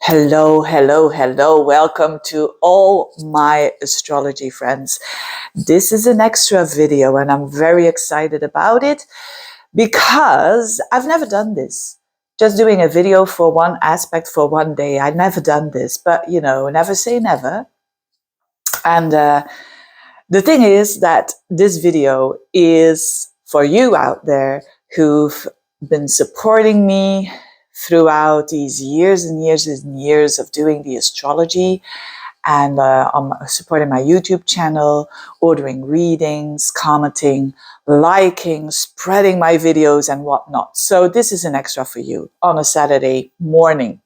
Hello, hello, hello. Welcome to all my astrology friends. This is an extra video and I'm very excited about it because I've never done this. Just doing a video for one aspect for one day. I've never done this, but never say never. And the thing is that this video is for you out there who've been supporting me throughout these years and years and years of doing the astrology, and supporting my YouTube channel, ordering readings, commenting, liking, spreading my videos and whatnot. So this is an extra for you on a Saturday morning,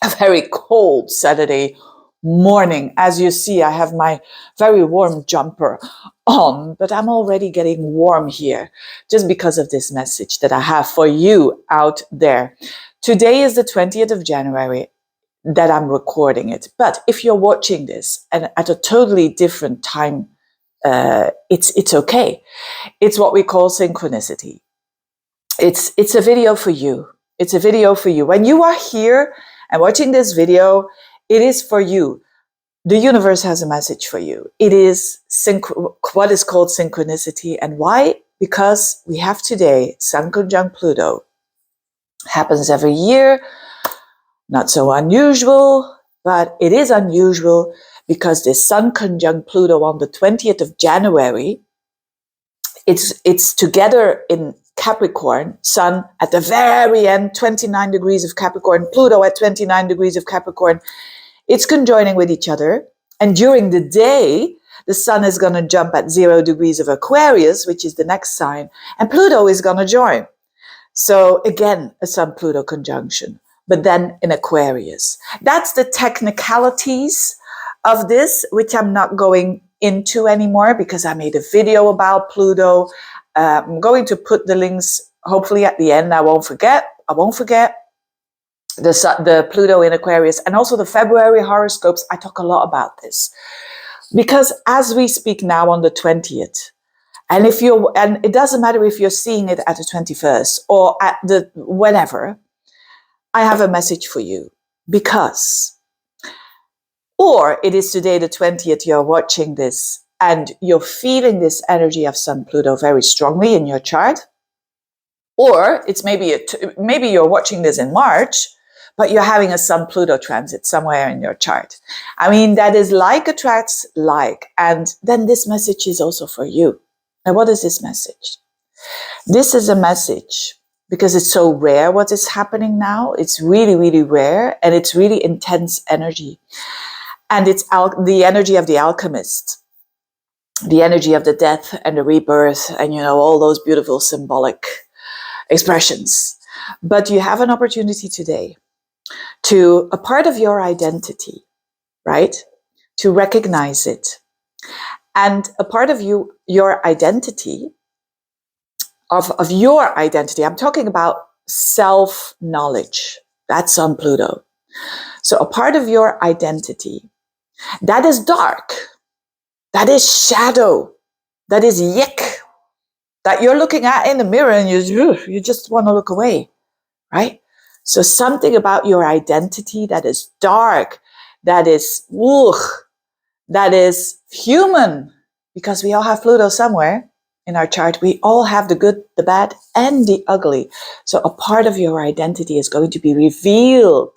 a very cold Saturday morning. As you see, I have my very warm jumper on, but I'm already getting warm here just because of this message that I have for you out there. Today is the 20th of January that I'm recording it. But if you're watching this and at a totally different time, it's okay. It's what we call synchronicity. It's a video for you. It's a video for you. When you are here and watching this video, it is for you. The universe has a message for you. It is what is called synchronicity. And why? Because we have today Sun conjunct Pluto. Happens every year. Not so unusual, but it is unusual because the Sun conjunct Pluto on the 20th of January, it's together in Capricorn, Sun at the very end, 29 degrees of Capricorn, Pluto at 29 degrees of Capricorn. It's conjoining with each other. And during the day, the Sun is going to jump at 0 degrees of Aquarius, which is the next sign, and Pluto is going to join. So again, a Sun-Pluto conjunction, but then in Aquarius. That's the technicalities of this, which I'm not going into anymore because I made a video about Pluto. I'm going to put the links, hopefully at the end. I won't forget. The Pluto in Aquarius and also the February horoscopes. I talk a lot about this because as we speak now on the 20th, and it doesn't matter if you're seeing it at the 21st or at the whenever, I have a message for you because, or it is today the 20th, you're watching this and you're feeling this energy of Sun Pluto very strongly in your chart, or it's maybe you're watching this in March, but you're having a Sun Pluto transit somewhere in your chart. I mean, that is like attracts like, and then this message is also for you. And what is this message? This is a message because it's so rare what is happening now. It's really, really rare and it's really intense energy. And it's the energy of the alchemist, the energy of the death and the rebirth and, all those beautiful symbolic expressions. But you have an opportunity today to a part of your identity, right? To recognize it. And a part of your identity, of your identity, I'm talking about self-knowledge. That's on Pluto. So a part of your identity that is dark, that is shadow, that is yick, that you're looking at in the mirror and you just want to look away, right? So something about your identity that is dark, that is human, because we all have Pluto somewhere in our chart. We all have the good, the bad, and the ugly. So a part of your identity is going to be revealed.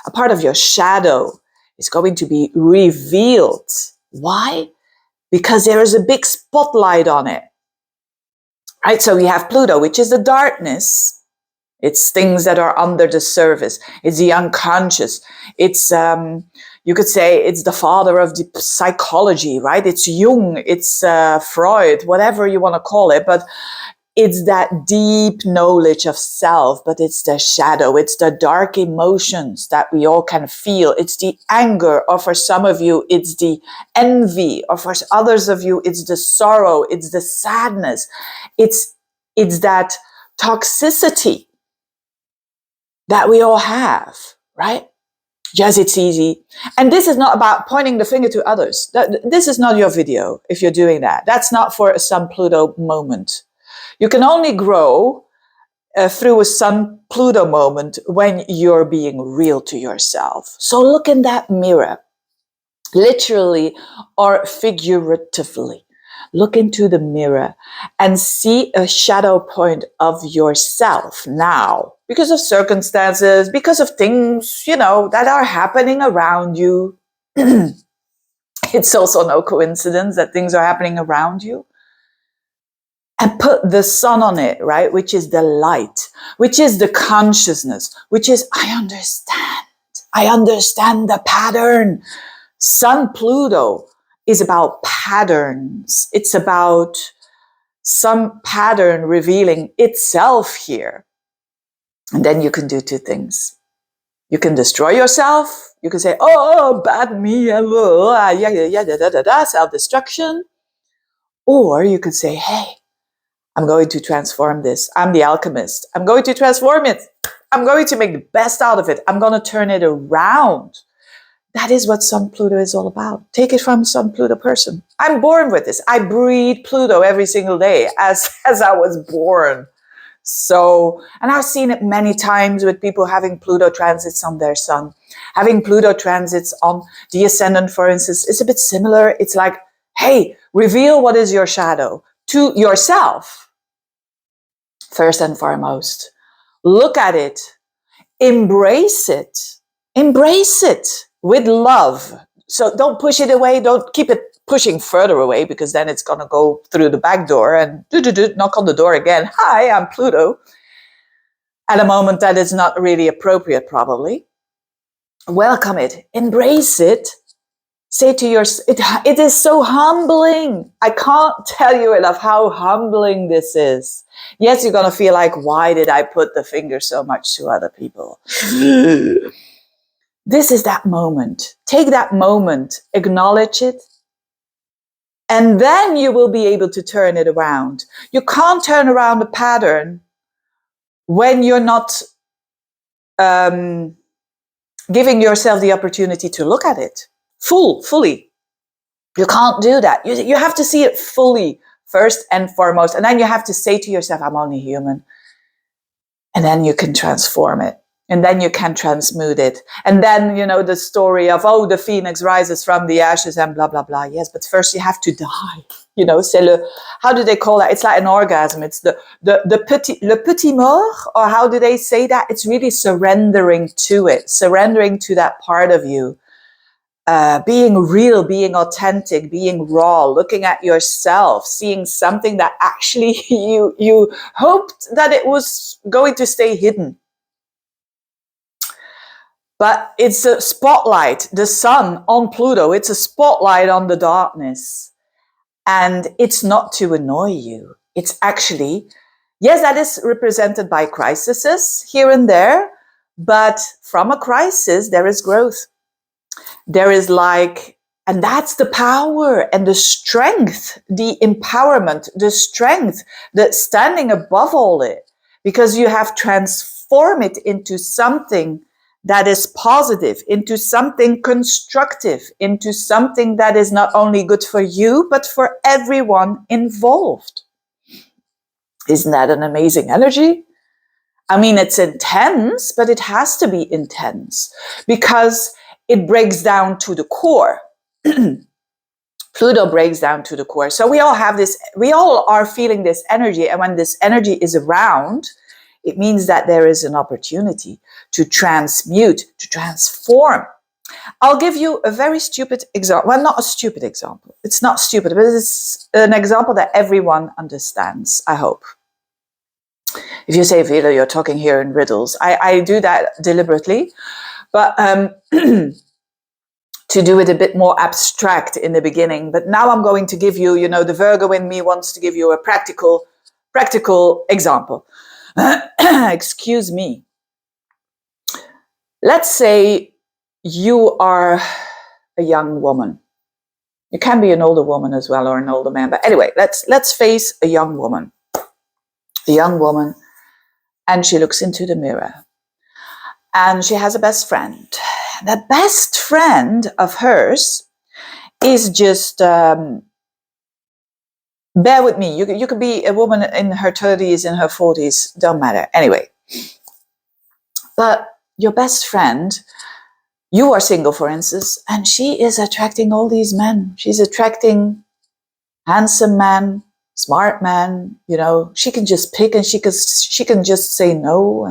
A part of your shadow is going to be revealed. Why? Because there is a big spotlight on it. Right? So we have Pluto, which is the darkness. It's things that are under the surface. It's the unconscious. It's, you could say it's the father of the psychology, right? It's Jung, it's Freud, whatever you want to call it. But it's that deep knowledge of self, but it's the shadow. It's the dark emotions that we all can feel. It's the anger, or for some of you, it's the envy, or for others of you, it's the sorrow, it's the sadness. It's that toxicity that we all have, right? Yes, it's easy. And this is not about pointing the finger to others. This is not your video if you're doing that. That's not for a Sun Pluto moment. You can only grow through a Sun-Pluto moment when you're being real to yourself. So look in that mirror, literally or figuratively. Look into the mirror and see a shadow point of yourself now, because of circumstances, because of things, that are happening around you. It's also no coincidence that things are happening around you. And put the sun on it, right? Which is the light, which is the consciousness, which is, I understand the pattern. Sun Pluto is about patterns. It's about some pattern revealing itself here. And then you can do two things. You can destroy yourself. You can say, oh, bad me, self-destruction. Or you can say, hey, I'm going to transform this. I'm the alchemist. I'm going to transform it. I'm going to make the best out of it. I'm going to turn it around. That is what Sun Pluto is all about. Take it from Sun Pluto person. I'm born with this. I breathe Pluto every single day as I was born. So, and I've seen it many times with people having Pluto transits on their sun. Having Pluto transits on the ascendant, for instance, it's a bit similar. It's like, hey, reveal what is your shadow to yourself. First and foremost, look at it, embrace it with love. So don't push it away. Don't keep it pushing further away, because then it's going to go through the back door and knock on the door again. Hi, I'm Pluto. At a moment that is not really appropriate, probably. Welcome it, embrace it. Say to yourself, it is so humbling. I can't tell you enough how humbling this is. Yes, you're going to feel like, why did I put the finger so much to other people? This is that moment. Take that moment, acknowledge it, and then you will be able to turn it around. You can't turn around a pattern when you're not giving yourself the opportunity to look at it fully. You can't do that. You have to see it fully first and foremost. And then you have to say to yourself, I'm only human. And then you can transform it. And then you can transmute it. And then, the story of, oh, the phoenix rises from the ashes and blah, blah, blah. Yes, but first you have to die. How do they call that? It's like an orgasm. It's le petit mort, or how do they say that? It's really surrendering to it, surrendering to that part of you. Being real, being authentic, being raw, looking at yourself, seeing something that actually you hoped that it was going to stay hidden. But it's a spotlight, the sun on Pluto, it's a spotlight on the darkness. And it's not to annoy you. It's actually, yes, that is represented by crises here and there, but from a crisis, there is growth. There is and that's the power and the strength, the empowerment, the strength, the standing above all it, because you have transformed it into something that is positive, into something constructive, into something that is not only good for you, but for everyone involved. Isn't that an amazing energy? I mean, it's intense, but it has to be intense because it breaks down to the core. Pluto breaks down to the core. So we all are feeling this energy. And when this energy is around, it means that there is an opportunity to transmute, to transform. I'll give you a very stupid example. Well, not a stupid example. It's not stupid, but it's an example that everyone understands, I hope. If you say, Veerle, you're talking here in riddles. I do that deliberately. But to do it a bit more abstract in the beginning. But now I'm going to give you, the Virgo in me wants to give you a practical example. Excuse me. Let's say you are a young woman. You can be an older woman as well, or an older man. But anyway, let's face a young woman. A young woman, and she looks into the mirror. And she has a best friend. The best friend of hers is just Bear with me. You could be a woman in her 30s, in her 40s, don't matter. Anyway, but your best friend, you are single, for instance, and she is attracting all these men. She's attracting handsome men, smart men. You know, she can just pick, and she can just say no.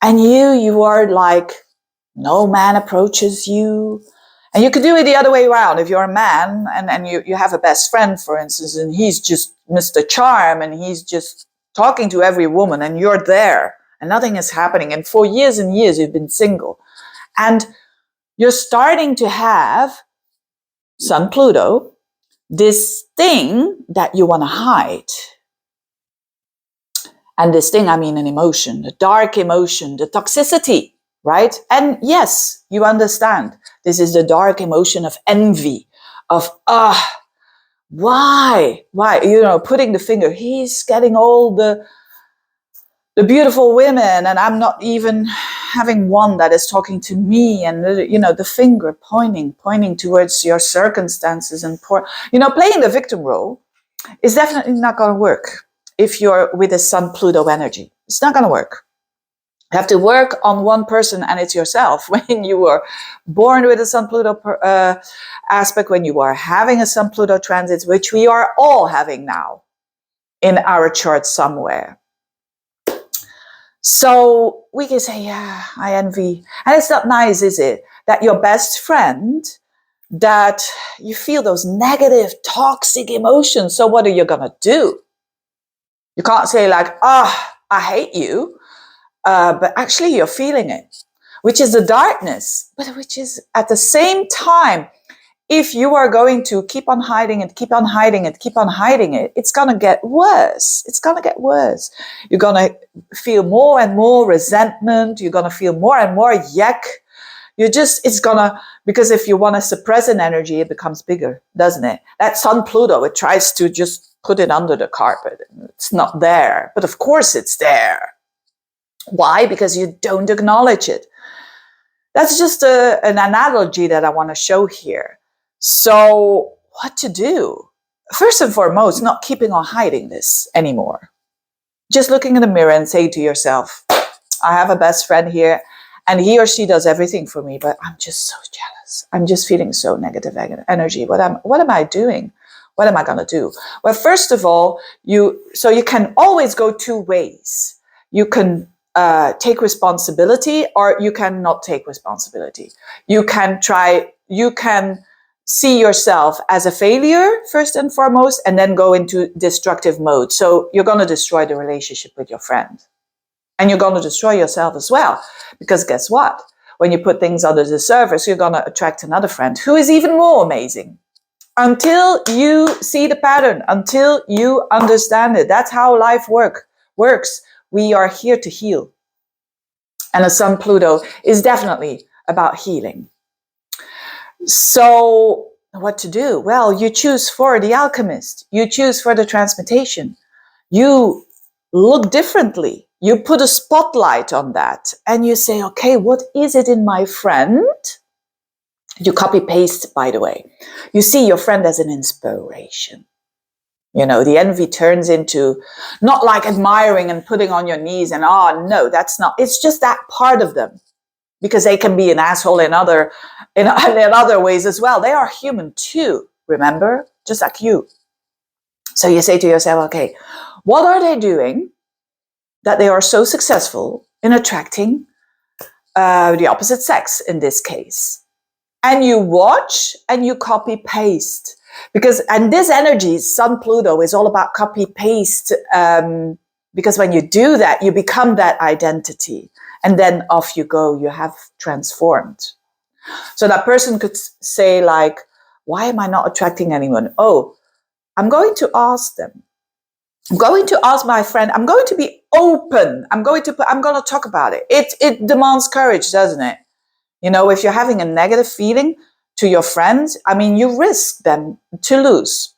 And you are like, no man approaches you. And you could do it the other way around. If you're a man and you have a best friend, for instance, and he's just Mr. Charm, and he's just talking to every woman, and you're there and nothing is happening. And for years and years, you've been single. And you're starting to have Sun Pluto, this thing that you want to hide. And this thing, I mean an emotion, the dark emotion, the toxicity, right? And yes, you understand. This is the dark emotion of envy, of, why? You know, putting the finger, he's getting all the beautiful women, and I'm not even having one that is talking to me. And, you know, the finger pointing towards your circumstances, and playing the victim role is definitely not going to work if you're with a Sun Pluto energy. It's not going to work. You have to work on one person, and it's yourself. When you were born with a Sun Pluto aspect, when you are having a Sun Pluto transit, which we are all having now in our chart somewhere. So we can say, yeah, I envy. And it's not nice, is it? That your best friend, that you feel those negative, toxic emotions. So what are you going to do? You can't say like, I hate you. But actually you're feeling it, which is the darkness, but which is at the same time, if you are going to keep on hiding it, it's going to get worse. It's going to get worse. You're going to feel more and more resentment. You're going to feel more and more yuck. Because if you want to suppress an energy, it becomes bigger, doesn't it? That Sun Pluto, it tries to just put it under the carpet. It's not there, but of course it's there. Why? Because you don't acknowledge it. That's just an analogy that I want to show here. So what to do? First and foremost, not keeping on hiding this anymore. Just looking in the mirror and saying to yourself, I have a best friend here, and he or she does everything for me, but I'm just so jealous. I'm just feeling so negative energy. What am I doing? What am I going to do? Well, first of all, you can always go two ways. You can take responsibility, or you can not take responsibility. You can see yourself as a failure first and foremost, and then go into destructive mode. So you're going to destroy the relationship with your friend, and you're going to destroy yourself as well, because guess what? When you put things under the surface, you're going to attract another friend who is even more amazing. Until you see the pattern, until you understand it. That's how life works. We are here to heal. And a Sun Pluto is definitely about healing. So what to do? Well, you choose for the alchemist. You choose for the transmutation. You look differently. You put a spotlight on that. And you say, okay, what is it in my friend? You copy paste, by the way. You see your friend as an inspiration. You know, the envy turns into not like admiring and putting on your knees and, no, that's not. It's just that part of them, because they can be an asshole in other ways as well. They are human too, remember? Just like you. So you say to yourself, okay, what are they doing that they are so successful in attracting the opposite sex in this case? And you watch and you copy paste. And this energy, Sun Pluto, is all about copy paste. Because when you do that, you become that identity. And then off you go, you have transformed. So that person could say like, why am I not attracting anyone? Oh, I'm going to ask them. I'm going to ask my friend. I'm going to be open. I'm going to talk about it. It demands courage, doesn't it? You know, if you're having a negative feeling to your friends, I mean, you risk them to lose.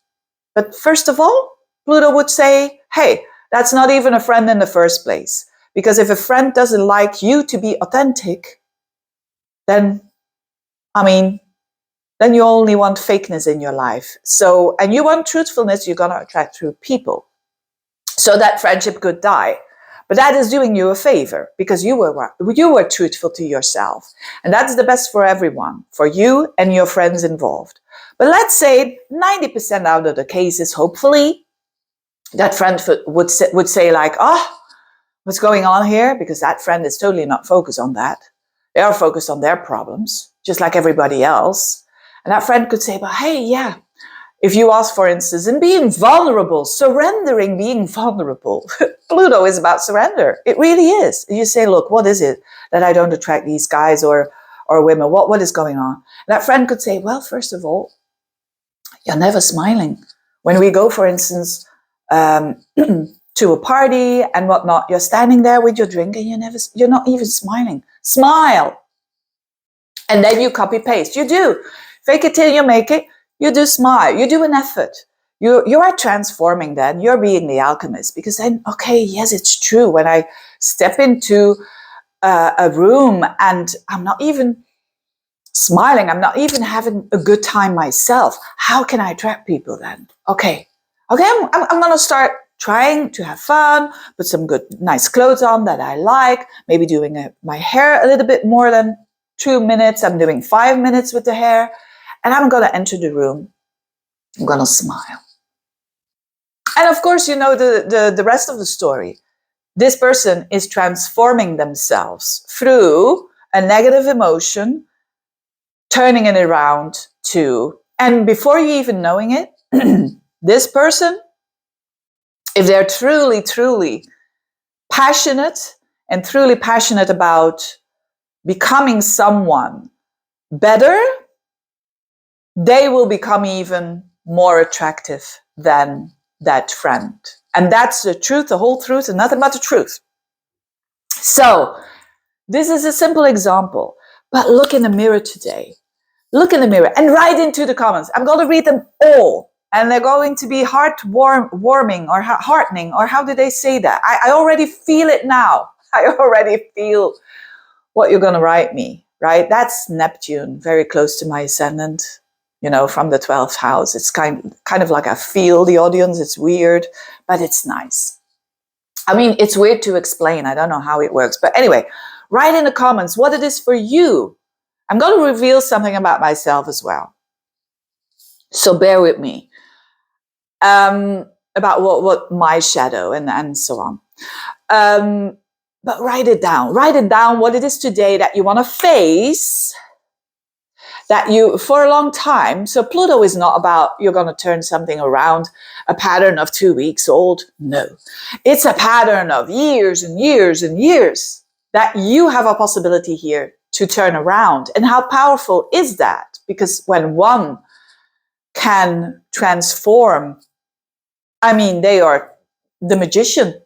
But first of all, Pluto would say, hey, that's not even a friend in the first place. Because if a friend doesn't like you to be authentic, then then you only want fakeness in your life. So, and you want truthfulness, you're going to attract true people. So that friendship could die. But that is doing you a favor because you were truthful to yourself. And that's the best for everyone, for you and your friends involved. But let's say 90% out of the cases, hopefully, that friend would say like, oh, what's going on here? Because that friend is totally not focused on that. They are focused on their problems, just like everybody else. And that friend could say, but hey, yeah, if you ask, for instance, in being vulnerable, surrendering, being vulnerable. Pluto is about surrender. It really is. You say, look, what is it that I don't attract these guys or women? What is going on? And that friend could say, well, first of all, you're never smiling. When we go, for instance, to a party and whatnot, you're standing there with your drink and you're not even smiling. Smile. And then you copy paste. You do. Fake it till you make it. You do smile. You do an effort. You are transforming then. You're being the alchemist. Because then, okay, yes, it's true. When I step into a room and I'm not even smiling, I'm not even having a good time myself, how can I attract people then? Okay, I'm going to start trying to have fun, put some good, nice clothes on that I like, maybe doing my hair a little bit more than 2 minutes. I'm doing 5 minutes with the hair. And I'm going to enter the room. I'm going to smile. And of course, you know the rest of the story. This person is transforming themselves through a negative emotion, turning it around to, and before you even knowing it, this person, if they're truly, truly passionate and truly passionate about becoming someone better, they will become even more attractive than that friend. And that's the truth, the whole truth, and nothing but the truth. So, this is a simple example. But look in the mirror today. Look in the mirror and write into the comments. I'm going to read them all. And they're going to be heartwarming or heartening, or how do they say that? I already feel it now. I already feel what you're going to write me, right? That's Neptune, very close to my ascendant. You know, from the 12th house. It's kind of like I feel the audience. It's weird, but it's nice. I mean, it's weird to explain. I don't know how it works. But anyway, write in the comments what it is for you. I'm going to reveal something about myself as well. So bear with me. About what my shadow and so on. But write it down. Write it down what it is today that you want to face. That you, for a long time, so Pluto is not about you're going to turn something around, a pattern of 2 weeks old. No, it's a pattern of years and years and years that you have a possibility here to turn around. And how powerful is that? Because when one can transform, I mean, they are the magician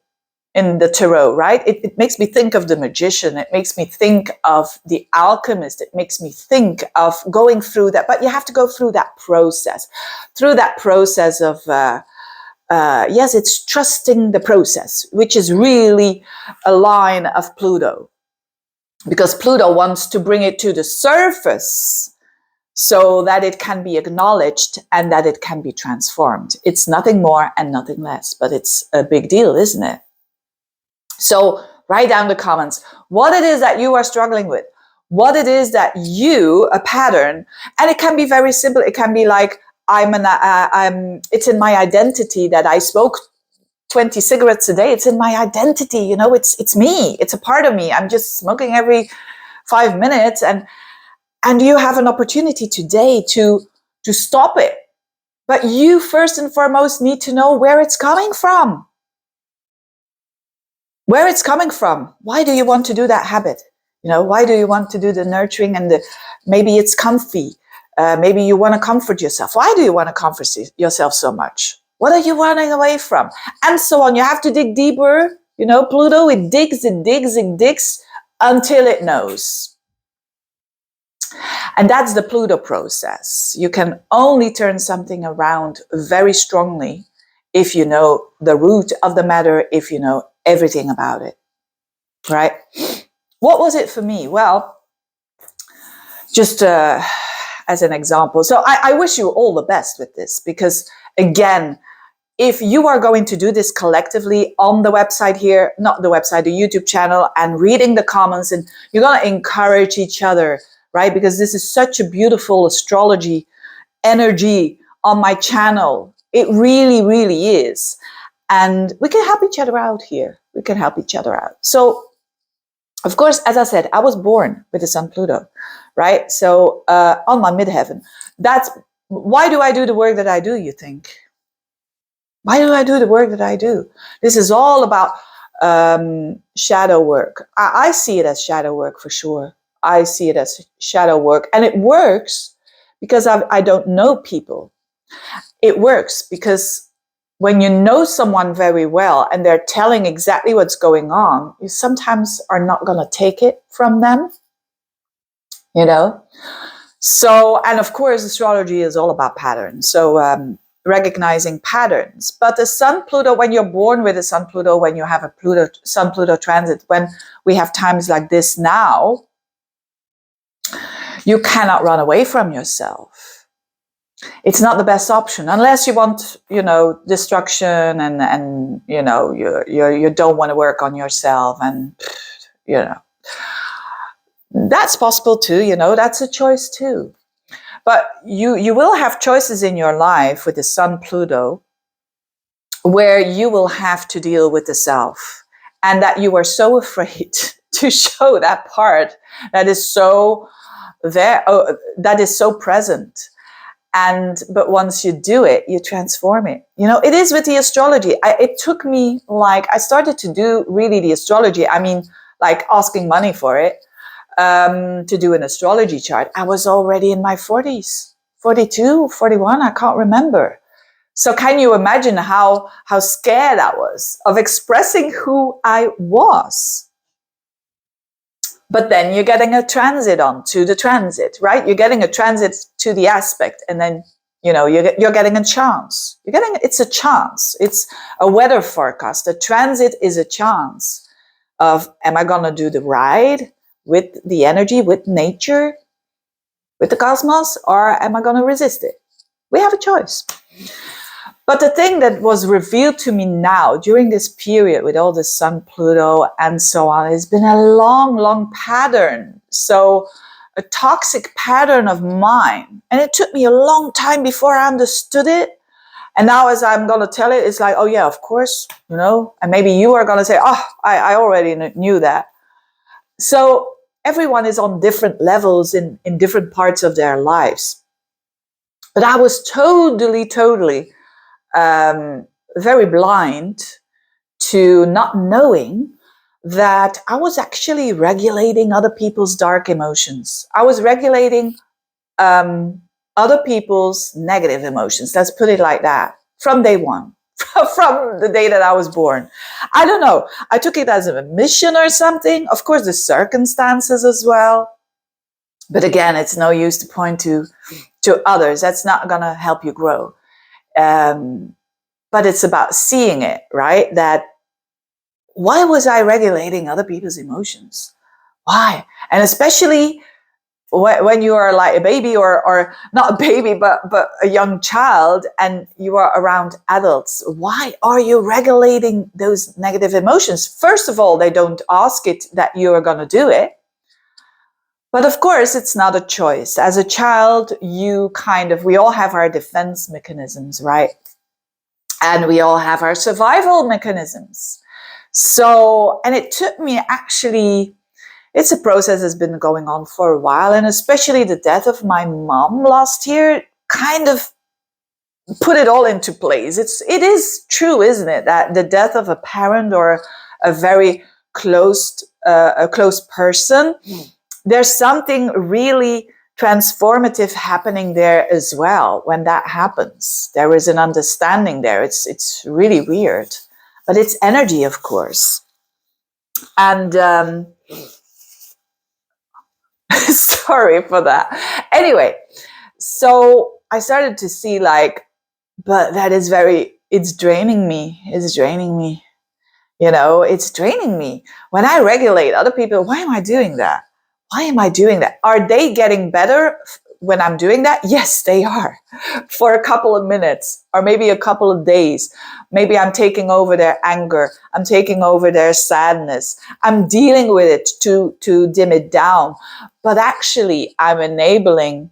in the tarot, right? It makes me think of the magician. It makes me think of the alchemist. It makes me think of going through that. But you have to go through that process. Through that process of, yes, it's trusting the process, which is really a line of Pluto. Because Pluto wants to bring it to the surface so that it can be acknowledged and that it can be transformed. It's nothing more and nothing less. But it's a big deal, isn't it? So write down the comments, what it is that you are struggling with, what it is that a pattern, and it can be very simple. It can be like, it's in my identity that I smoke 20 cigarettes a day. It's in my identity, you know, it's me. It's a part of me. I'm just smoking every 5 minutes. And you have an opportunity today to stop it. But you first and foremost need to know where it's coming from. Where it's coming from. Why do you want to do that habit? You know, why do you want to do the nurturing and maybe it's comfy. Maybe you want to comfort yourself. Why do you want to comfort yourself so much? What are you running away from? And so on. You have to dig deeper. You know, Pluto, it digs until it knows. And that's the Pluto process. You can only turn something around very strongly if you know the root of the matter, if you know everything about it, right? What was it for me? Well, just as an example. So I wish you all the best with this, because again, if you are going to do this collectively on the website here, not the website, the YouTube channel, and reading the comments, and you're going to encourage each other, right? Because this is such a beautiful astrology energy on my channel. It really, really is. And we can help each other out here. We can help each other out. So, of course, as I said, I was born with the Sun Pluto, right? So on my midheaven. That's why do I do the work that I do, you think? Why do I do the work that I do? This is all about shadow work. I see it as shadow work for sure. I see it as shadow work. And it works because I don't know people. It works because when you know someone very well and they're telling exactly what's going on, you sometimes are not going to take it from them, you know? So, and of course, astrology is all about patterns. So, recognizing patterns. But the Sun Pluto, when you're born with a Sun Pluto, when you have a Sun Pluto transit, when we have times like this now, you cannot run away from yourself. It's not the best option unless you want, you know, destruction and you know, you don't want to work on yourself, and you know, that's possible too. You know, that's a choice too. But you will have choices in your life with the Sun Pluto where you will have to deal with the self, and that you are so afraid to show that part that is so there, that is so present. But once you do it, you transform it. You know, it is with the astrology. It took me, like, I started to do really the astrology. I mean, like asking money for it. To do an astrology chart, I was already in my 40s, 42, 41, I can't remember. So can you imagine how scared I was of expressing who I was? But then you're getting a transit onto the transit, right? You're getting a transit to the aspect, and then, you know, you're getting a chance. It's a chance. It's a weather forecast. A transit is a chance of, am I going to do the ride with the energy, with nature, with the cosmos, or am I going to resist it? We have a choice. But the thing that was revealed to me now during this period with all the Sun, Pluto, and so on, has been a long, long pattern. So a toxic pattern of mine. And it took me a long time before I understood it. And now as I'm going to tell it, it's like, oh yeah, of course, you know, and maybe you are going to say, oh, I already knew that. So everyone is on different levels in different parts of their lives. But I was totally very blind to not knowing that I was actually regulating other people's dark emotions. I was regulating other people's negative emotions. Let's put it like that. From day one. From the day that I was born. I don't know. I took it as a mission or something. Of course, the circumstances as well. But again, it's no use to point to others. That's not going to help you grow. But it's about seeing it, right? That why was I regulating other people's emotions? Why? And especially when you are like a baby, or not a baby, but a young child, and you are around adults, why are you regulating those negative emotions? First of all, they don't ask it that you are going to do it. But of course, it's not a choice. As a child, we all have our defense mechanisms, right? And we all have our survival mechanisms. So, and it took me actually, it's a process that's been going on for a while, and especially the death of my mom last year kind of put it all into place. It is true, isn't it, that the death of a parent or a very close person, there's something really transformative happening there as well. When that happens, there is an understanding there. It's really weird, but it's energy, of course. And sorry for that. Anyway, so I started to see but that is it's draining me. It's draining me. You know, it's draining me. When I regulate other people, why am I doing that? Why am I doing that? Are they getting better when I'm doing that? Yes, they are. For a couple of minutes or maybe a couple of days. Maybe I'm taking over their anger. I'm taking over their sadness. I'm dealing with it to dim it down. But actually, I'm enabling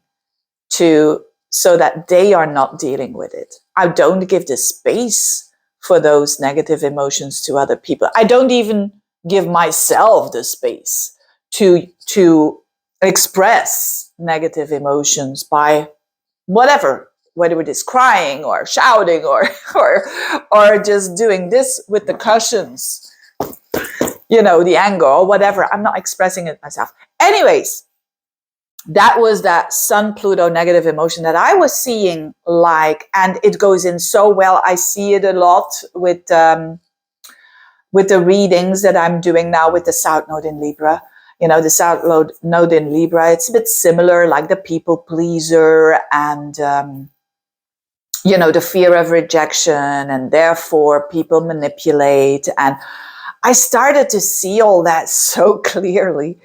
so that they are not dealing with it. I don't give the space for those negative emotions to other people. I don't even give myself the space to express negative emotions by whatever, whether it is crying or shouting or just doing this with the cushions, the anger or whatever. I'm not expressing it myself. Anyways, that was that Sun Pluto negative emotion that I was seeing, and it goes in so well. I see it a lot with the readings that I'm doing now with the South Node in Libra. The South Node in Libra, it's a bit similar, like the people pleaser and, the fear of rejection, and therefore people manipulate. And I started to see all that so clearly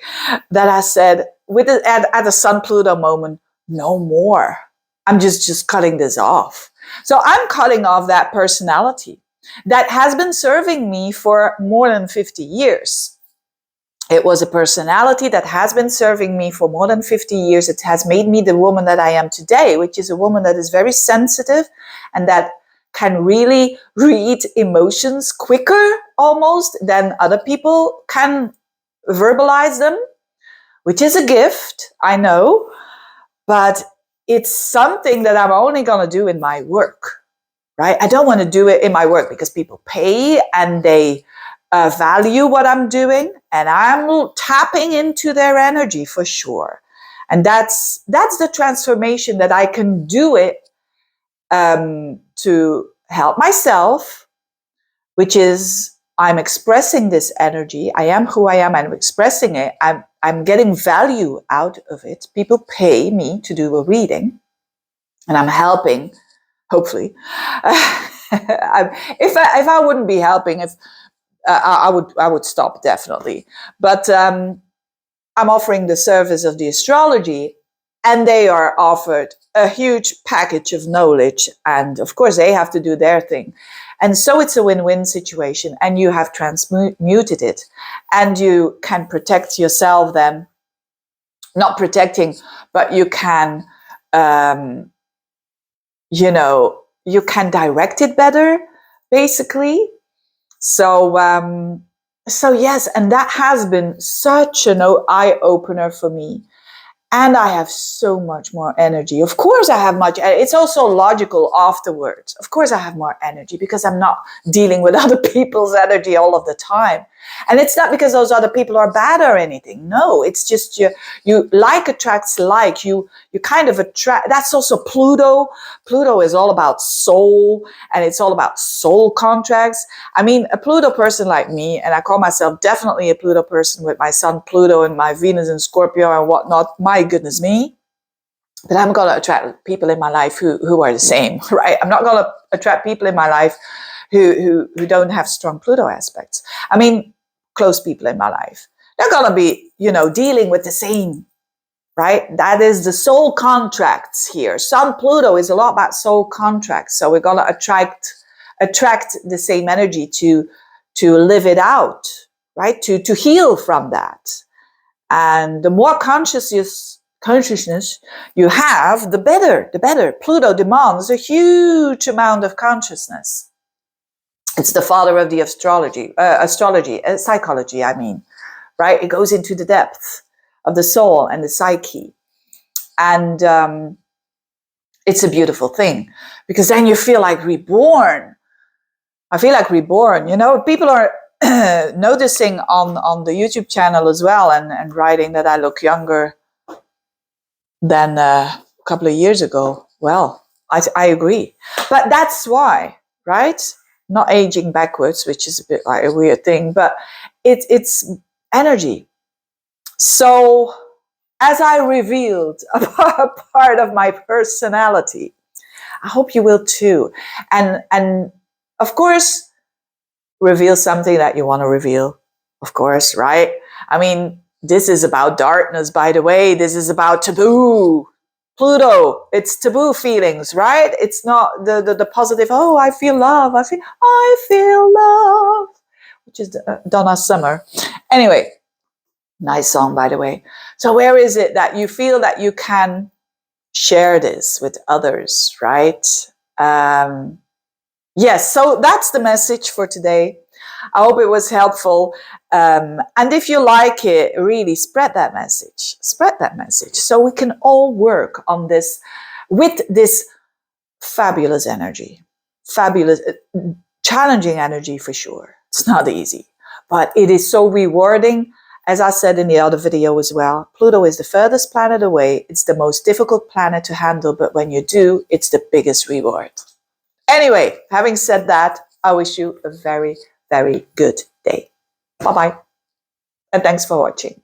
that I said, at the Sun Pluto moment, no more. I'm just cutting this off. So I'm cutting off that personality that has been serving me for more than 50 years. It was a personality that has been serving me for more than 50 years. It has made me the woman that I am today, which is a woman that is very sensitive and that can really read emotions quicker almost than other people can verbalize them, which is a gift, I know, but it's something that I'm only going to do in my work, right? I don't want to do it in my work because people pay and they value what I'm doing, and I'm tapping into their energy for sure. And that's the transformation that I can do it to help myself, which is I'm expressing this energy. I am who I am. I'm expressing it. I'm getting value out of it. People pay me to do a reading, and I'm helping. Hopefully, if I wouldn't be helping, I would stop definitely. But I'm offering the service of the astrology, and they are offered a huge package of knowledge, and of course they have to do their thing. And so it's a win-win situation, and you have transmuted it, and you can protect yourself then. Not protecting, but you can, you can direct it better, basically. So yes, and that has been such an eye-opener for me. And I have so much more energy. Of course I have it's also logical afterwards. Of course I have more energy because I'm not dealing with other people's energy all of the time. And it's not because those other people are bad or anything. No, it's just you like attracts like. You kind of attract. That's also Pluto. Pluto is all about soul, and it's all about soul contracts. I mean, a Pluto person like me, and I call myself definitely a Pluto person with my Sun Pluto and my Venus in Scorpio and whatnot. My goodness me. But I'm going to attract people in my life who are the same, right? I'm not going to attract people in my life who don't have strong Pluto aspects. I mean, close people in my life. They're going to be, dealing with the same, right? That is the soul contracts here. Sun Pluto is a lot about soul contracts. So we're going to attract the same energy to live it out, right? To heal from that. And the more consciousness you have, the better. Pluto demands a huge amount of consciousness. It's the father of the psychology, I mean, right? It goes into the depth of the soul and the psyche. And it's a beautiful thing because then you feel like reborn. I feel like reborn. People are noticing on the YouTube channel as well and writing that I look younger than a couple of years ago. Well, I agree. But that's why, right? Not aging backwards, which is a bit like a weird thing, but it's energy. So as I revealed a part of my personality, I hope you will too. And of course, reveal something that you want to reveal, of course, right? I mean, this is about darkness, by the way. This is about taboo. Pluto, it's taboo feelings, right? It's not the positive, oh, I feel love, I feel love, which is Donna Summer. Anyway, nice song, by the way. So where is it that you feel that you can share this with others, right? Yes, so that's the message for today. I hope it was helpful. And if you like it, really spread that message. Spread that message so we can all work on this with this fabulous energy. Fabulous, challenging energy for sure. It's not easy, but it is so rewarding. As I said in the other video as well, Pluto is the furthest planet away. It's the most difficult planet to handle, but when you do, it's the biggest reward. Anyway, having said that, I wish you a very, very good day. Bye-bye. And thanks for watching.